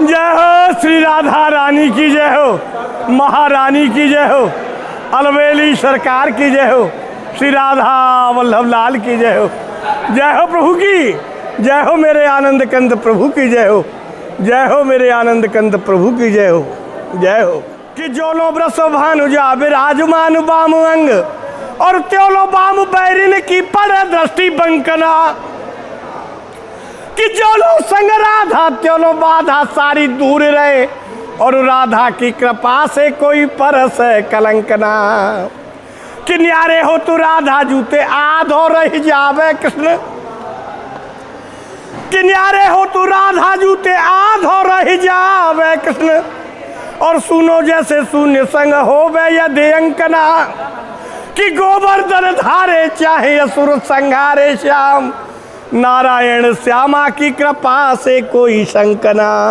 जय हो श्री राधा रानी की जय हो, महारानी की जय हो, अलवेली सरकार की जय हो, श्री राधा वल्लभ लाल की जय हो। जय हो प्रभु की जय हो, मेरे आनंद कंद प्रभु की जय हो, जय हो मेरे आनंद कंद प्रभु की जय हो, जय हो। कि जोलो ब्रसो भानुजा विराजमान बाम अंग और त्योलो बाम बैरिन की पड़ दृष्टि बंकना। कि जोलो संग राधा त्योलो बाधा सारी दूर रहे और राधा की कृपा से कोई परस कलंकना। कि न्यारे हो तू राधा जूते आधो रह जावे कृष्ण, कि न्यारे हो तू राधा जूते आधो रह जावे कृष्ण। और सुनो जैसे शून्य संग होवे यदि अंकना। कि गोवर्धन धारे चाहे असुर संहारे श्याम, नारायण श्यामा की कृपा से कोई शंकना।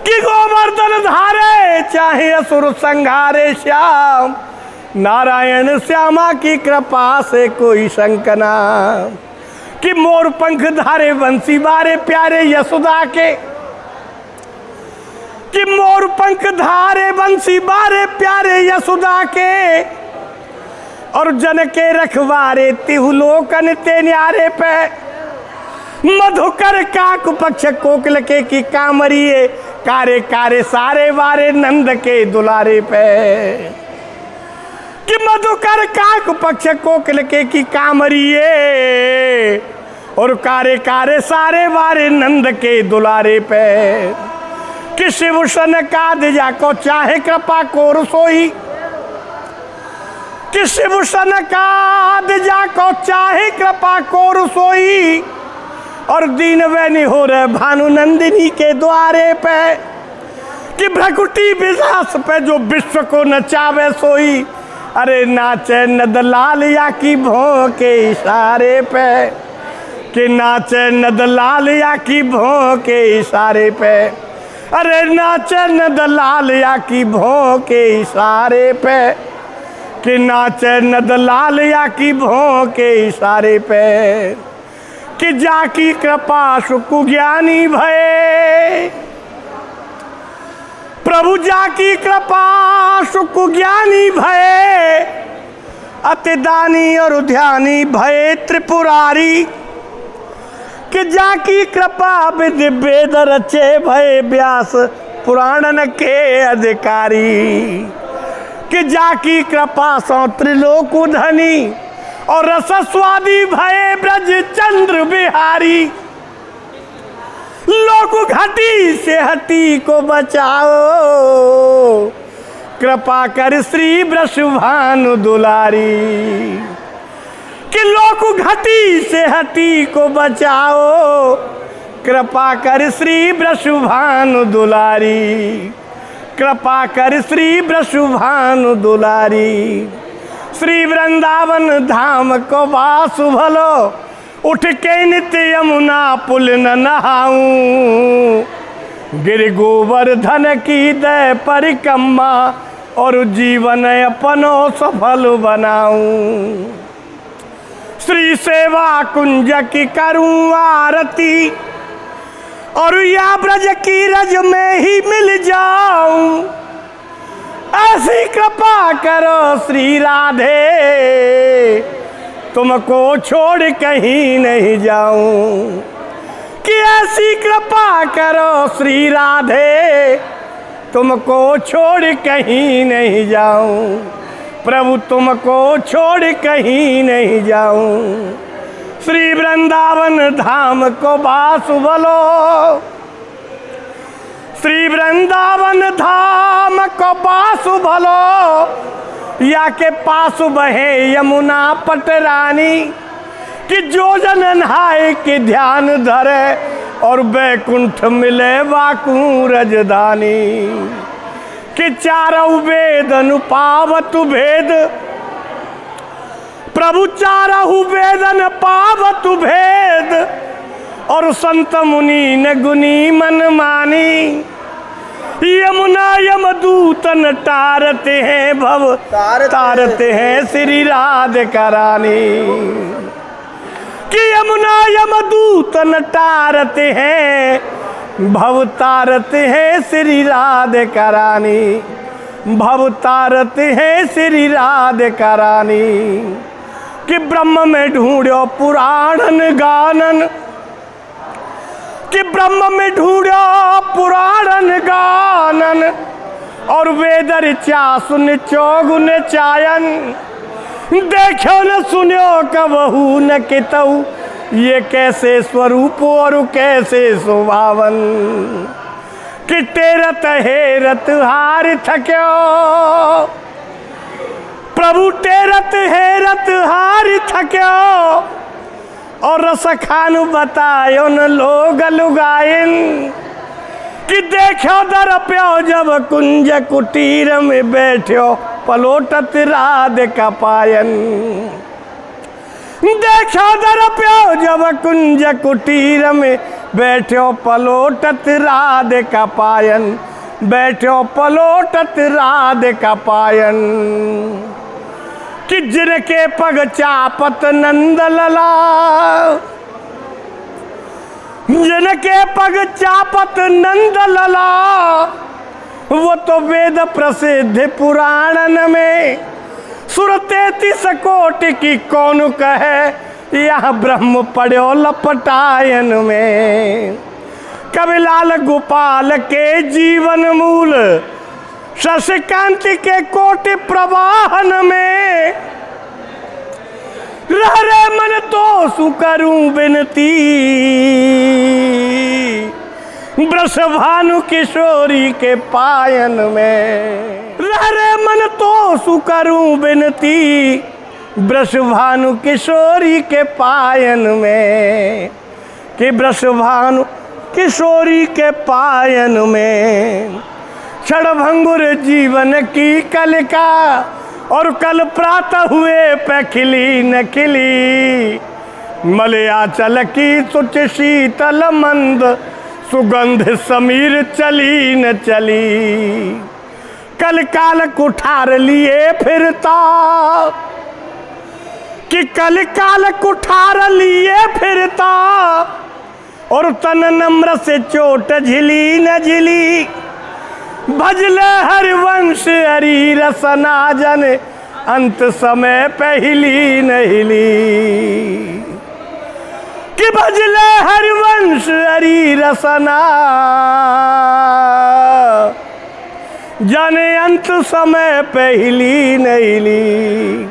कि गोवर्धन धारे चाहे असुर संहारे श्याम, नारायण श्यामा की कृपा से कोई शंकना। कि मोर पंख धारे बंसी बारे प्यारे यशोदा के, कि मोर पंख धारे बंसी बारे प्यारे यशोदा के। और जन के रखवारे तिहुलोकन ते न्यारे पे, मधुकर काक पक्ष कोकिल के की कामरिए, कारे कारे सारे वारे नंद के दुलारे पे। कि मधुकर काक पक्ष कोकिल के की कामरिए और कारे कारे सारे वारे नंद के दुलारे पे। कि शिव सनकाद जाको चाहे कृपा को रसोई, कि शिव सनकाद जाको चाहे कृपा को रसोई। और दीन वैनी हो रहे भानु नंदिनी के द्वारे पे। कि भ्रकुटी विलास पे जो विश्व को नचावे सोई, अरे नाचे नदलाल या की भों के इशारे पे। कि नाचे नदलाल या की भों के इशारे पे, अरे नाचे नदलाल या की भों के इशारे पे। कि नाचे नदलाल या की भों के इशारे पे। कि जाकी कृपा सुकु ज्ञानी भये, प्रभु जाकी कृपा सुकु ज्ञानी भये। अति दानी और ध्यानी भये त्रिपुरारी। कि जाकी कृपा विधि वेद रचे भये व्यास पुराणन के अधिकारी। कि जाकी कृपा सौ त्रिलोक धनी और रसस्वादी भये ब्रज चंद्र बिहारी। लोक घटी से हटी को बचाओ, कृपा कर श्री वृषभानु दुलारी। कि लोक घटी से हटी को बचाओ, कृपा कर श्री वृषभानु दुलारी। कृपा कर श्री वृषभानु दुलारी। श्री वृंदावन धाम को वासु भलो, उठ के नित्य यमुना पुल न नहाऊं। गिर गोवर्धन की दय परिक्रमा और जीवन अपनो सफल बनाऊं। श्री सेवा कुंज की करूं आरती और या ब्रज की रज में ही मिल जाऊं। ऐसी कृपा करो श्री राधे, तुमको छोड़ कहीं नहीं जाऊं। कि ऐसी कृपा करो श्री राधे, तुमको छोड़ कहीं नहीं जाऊं। प्रभु तुमको छोड़ कहीं नहीं जाऊं। श्री वृंदावन धाम को वासु भलो, श्री वृंदावन धाम को वासु भलो। या के पास बहे यमुना पटरानी। कि जो जन नहाए के ध्यान धरे और बैकुंठ मिले वाकू रजदानी। कि चारऊ वेद अनुपावतु भेद, प्रभु चारऊ वेद अनुपावतु भेद। और संत मुनि ने गुनी मन मानी। यमुना यमदूतन टारते हैं भव तारते हैं श्री राधिका रानी। कि यमुना यमदूतन टारते हैं भवतारत है श्री राधिका रानी, भवतारत है श्री राधिका रानी। कि ब्रह्म में ढूंढो पुराणन गानन, कि ब्रह्म में ढूंढो पुराणन गानन, और वेदर चा सुन चौगुन चायन। देखो न सुनो कबहू न कितऊ, ये कैसे स्वरूप और कैसे सुभावन। कि टेरत हेरत हार थक्यो, प्रभु टेरत हेरत हार थक्यो। और रस खानु बतायो न लोग लुगाइन। कि देखो दर प्यो जब कुंज कुटीर में बैठो, पलोटत राधिका पायन। देखो दर प्यो जब कुंज कुटीर में बैठो, पलोटत राधिका पायन, बैठो पलोटत राधिका पायन। कि जिनके पग चापत नंद लला, जिनके पग चापत नंद लला, वो तो वेद प्रसिद्ध पुराणन में। सुर 33 कोटि की कौन कहे, यह ब्रह्म पड़ो लपटायन में। कविलाल गोपाल के जीवन मूल, शशिकांत के कोटि प्रवाहन में। रह रे मन तो सुकरूं बिनती, वृषभानु किशोरी के पायन में। रह रे मन तो सुकरूं बिनती, वृषभानु किशोरी के पायन में। कि वृषभानु किशोरी के पायन में। क्षणभंगुर जीवन की कलिका, और कल प्रातः हुए पे खिली न खिली। मलयाचल की तुच शीतल मंद, सुगंध समीर चली न चली। कल काल कुठार लिए फिरता, कि कल काल कुठार लिए फिरता। और तन नम्र से चोट झिली न झिली। भजले हरिवंश हरि रसना जन, अंत समय पहली न हिली। कि भजले हरिवंश हरि रसना, जाने अंत समय पहली न हिली।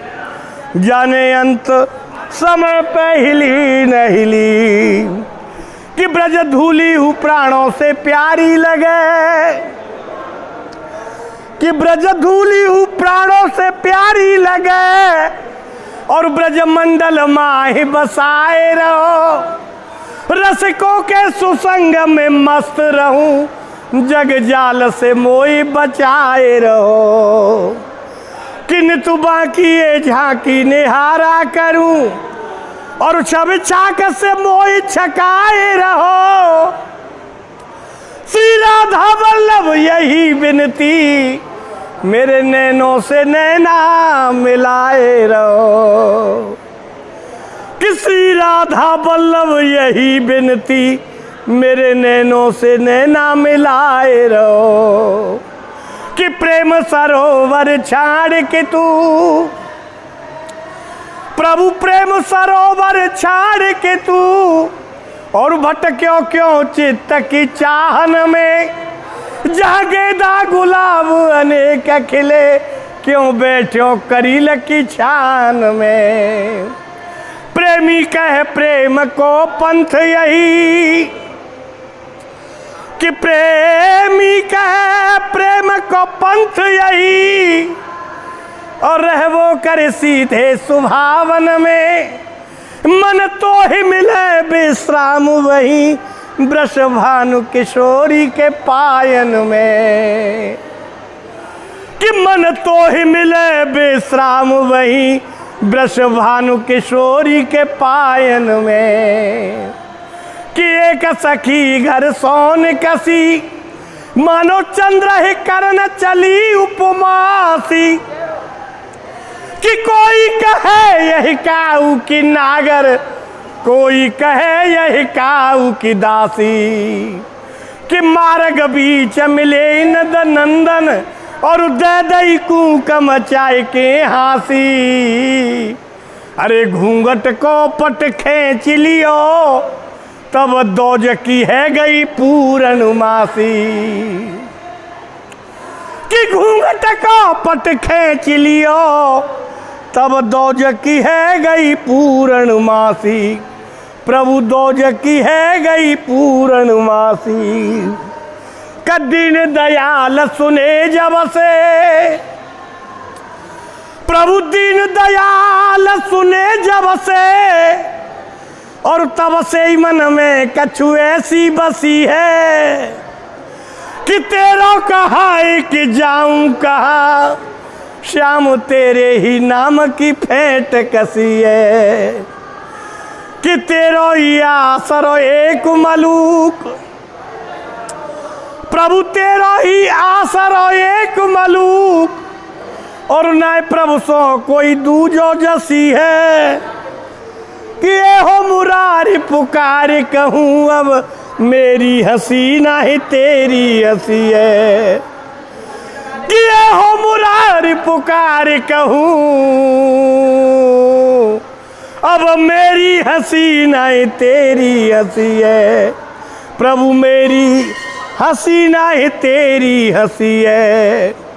जाने अंत समय पहली न हिली। कि ब्रज धूली हूँ प्राणों से प्यारी लगे, कि ब्रज धूली हूँ प्राणों से प्यारी लगे। और ब्रज मंडल माही बसाए रहो, रसिकों के सुसंग में मस्त रहूं। जग जाल से मोई बचाए रहो। कि नितु बाकी ये झांकी निहारा करूं, और छवि छाक से मोई छकाए रहो। श्री राधा वल्लभ यही विनती, मेरे नैनों से नैना मिलाए रहो। कि श्री राधा वल्लभ यही विनती, मेरे नैनों से नैना मिलाए रहो। कि प्रेम सरोवर छाड़ के तू, प्रभु प्रेम सरोवर छाड़ के तू। और भटक्यो क्यों चित्त की चाहन में, जहाँ गेंदा गुलाब अनेक खिले, क्यों बैठो करील की छान में। प्रेमी कहे प्रेम को पंथ यही, कि प्रेमी कहे प्रेम को पंथ यही। और रहवो कर सीधे सुभावन में, मन तो ही मिले विश्राम वही। वृषभानु किशोरी के पायन में। कि मन तो ही मिले विश्राम वही, वृषभानु किशोरी के पायन में। कि एक सखी घर सोन कसी, मानो चंद्र ही करन चली उपमासी। कि कोई कहे यही काऊ की नागर, कोई कहे यही काऊ की दासी। कि मार्ग बीच मिले नद नंदन और दे दई कूक मचाए के हासी। अरे घूंघट को पट खींच लियो तब दोज की है गई पूर्णमासी। कि घूंघट को पट खींच लियो तब दोज की है गई पूर्णमासी। प्रभु दोज की है गई पूर्णमासी। कदीन दयाल सुने जब से प्रभु दीन दयाल सुने जब से और तब से ही मन में कछु ऐसी बसी है कि तेरा कहा कि जाऊं कहा श्याम तेरे ही नाम की फेंट कसी है। कि तेरो ही आसरो एक मलूक प्रभु तेरो ही आसरो एक मलूक और न प्रभु सो कोई दूजो जसी है। कि ये हो मुरारी पुकार कहूँ अब मेरी हंसी ना ही तेरी हंसी है। कि ये हो मुरारी पुकार कहूँ अब मेरी हंसी ना ही तेरी हंसी है। प्रभु मेरी हंसी ना ही तेरी हंसी है।